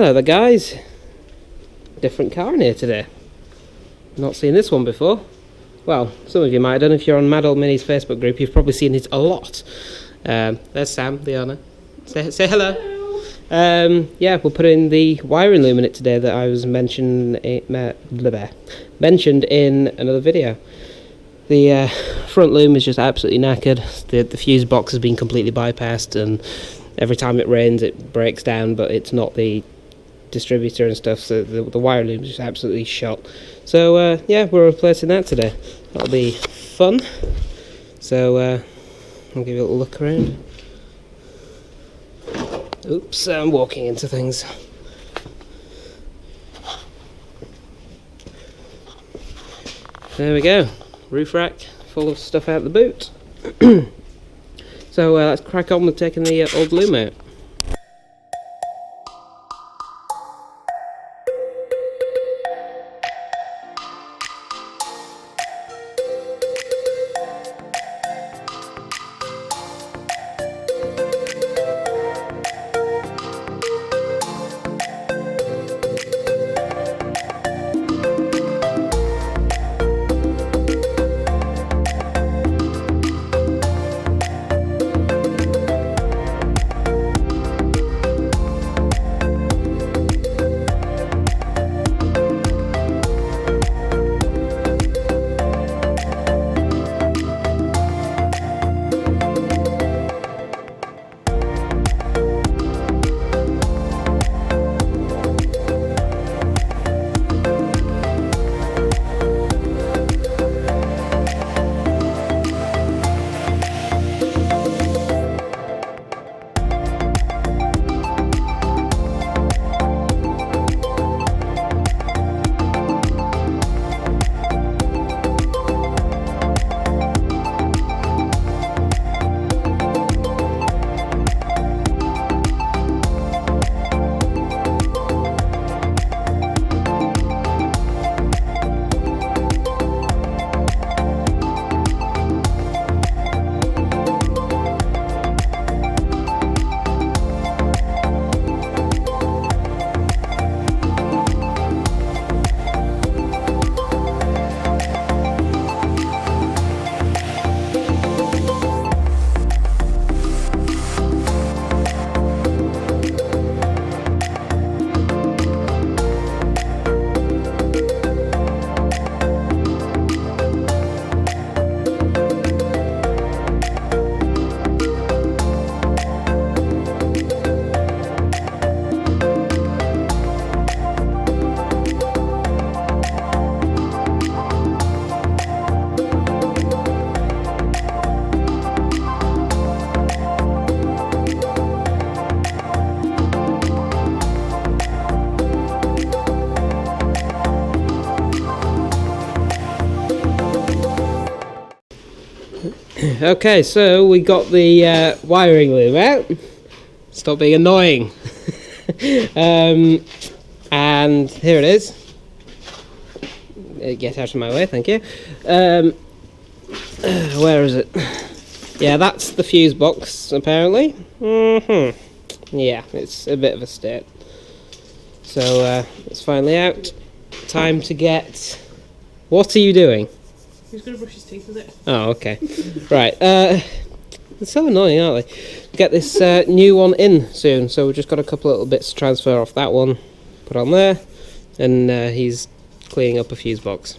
Hello there guys, different car in here today. Not seen this one before. Well, some of you might have done if you're on Mad Old Mini's Facebook group. You've probably seen it a lot. There's Sam, the owner. Say hello. Yeah, we'll put in the wiring loom in it today that I was mentioned in another video. The front loom is just absolutely knackered. The fuse box has been completely bypassed, and every time it rains it breaks down, but it's not the distributor and stuff, so the wire loom is just absolutely shot. So yeah, we're replacing that today. That'll be fun. So I'll give you a little look around. Oops, I'm walking into things. There we go. Roof rack full of stuff out the boot. So let's crack on with taking the old loom out. Okay, so we got the wiring loom out. Stop being annoying. And here it is. Get out of my way, thank you. Where is it? Yeah, that's the fuse box, apparently. Yeah, it's a bit of a state. So it's finally out. Time to get... What are you doing? He's going to brush his teeth with it. Oh, okay. Right. They're so annoying, aren't they? Get this new one in soon, so we've just got a couple of little bits to transfer off that one, put on there, and he's cleaning up a fuse box.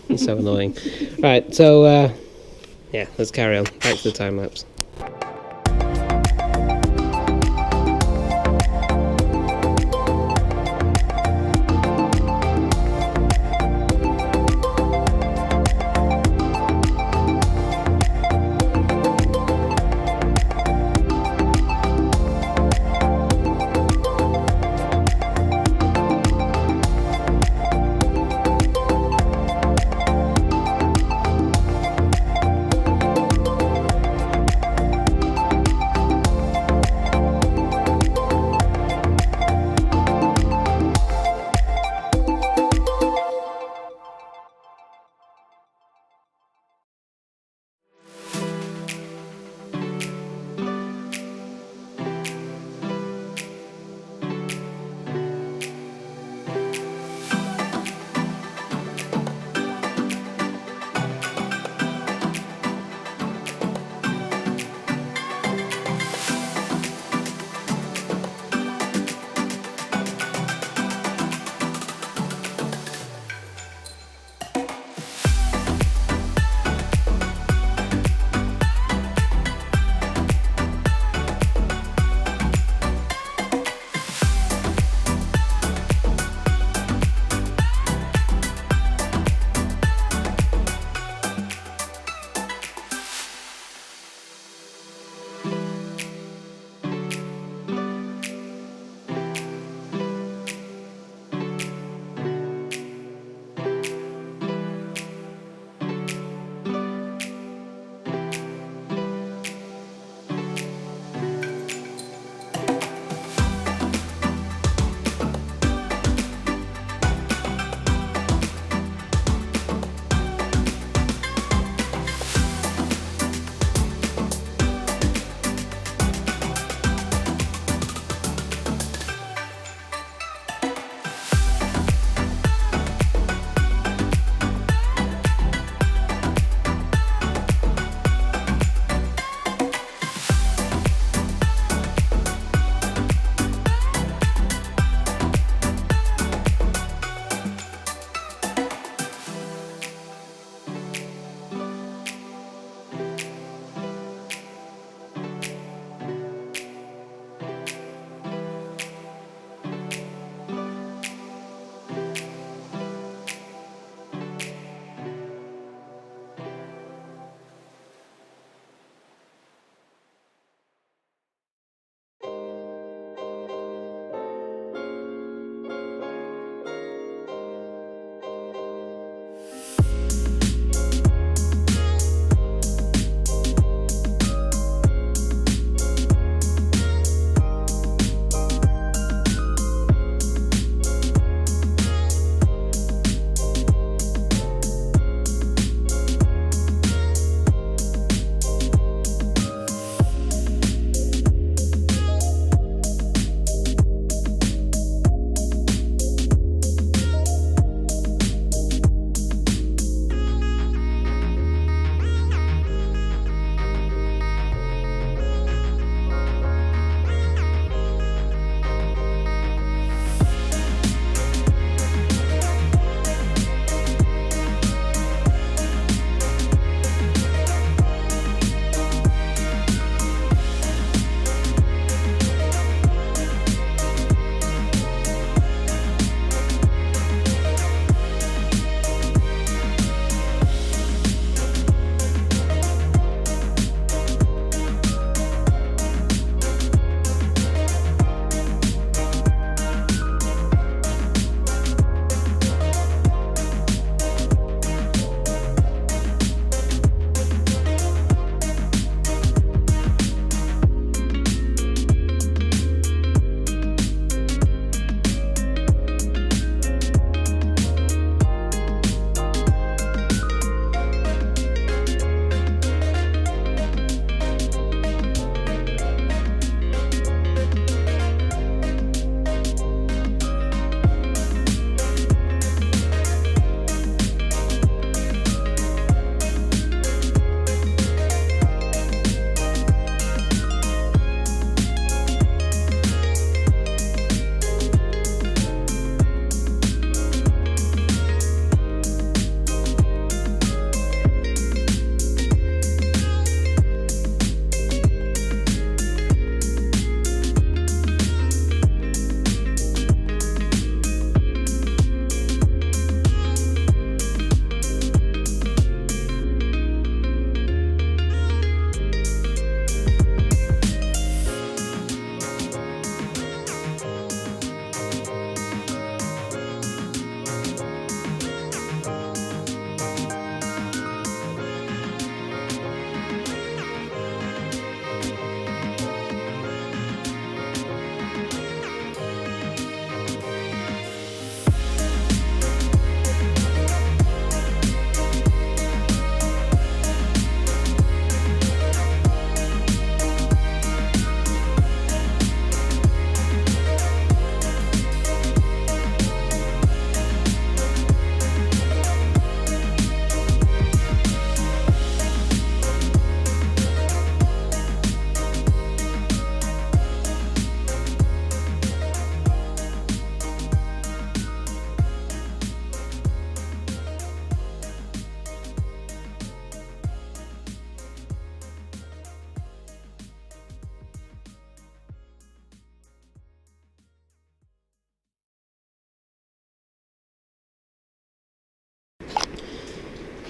It's so annoying. Right, so yeah, let's carry on. Back to the time lapse.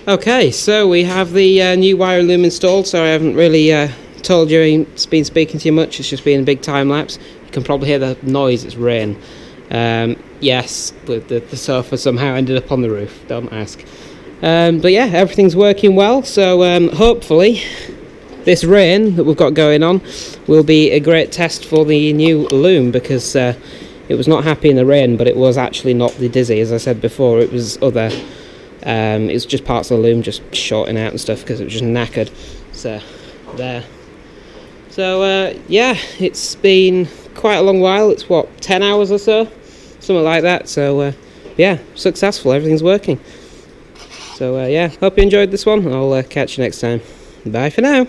Okay, so we have the new wire loom installed. So I haven't really told you, been speaking to you much. It's just been a big time lapse. You can probably hear the noise. It's rain. Yes, the sofa somehow ended up on the roof. Don't ask. But yeah, everything's working well. So hopefully, this rain that we've got going on will be a great test for the new loom, because it was not happy in the rain, but it was actually not the dizzy, as I said before. It was other. It was just parts of the loom just shorting out and stuff because it was just knackered. So there. So yeah, it's been quite a long while. It's what, 10 hours or so, something like that. So yeah, successful. Everything's working. So yeah, hope you enjoyed this one. I'll catch you next time. Bye for now.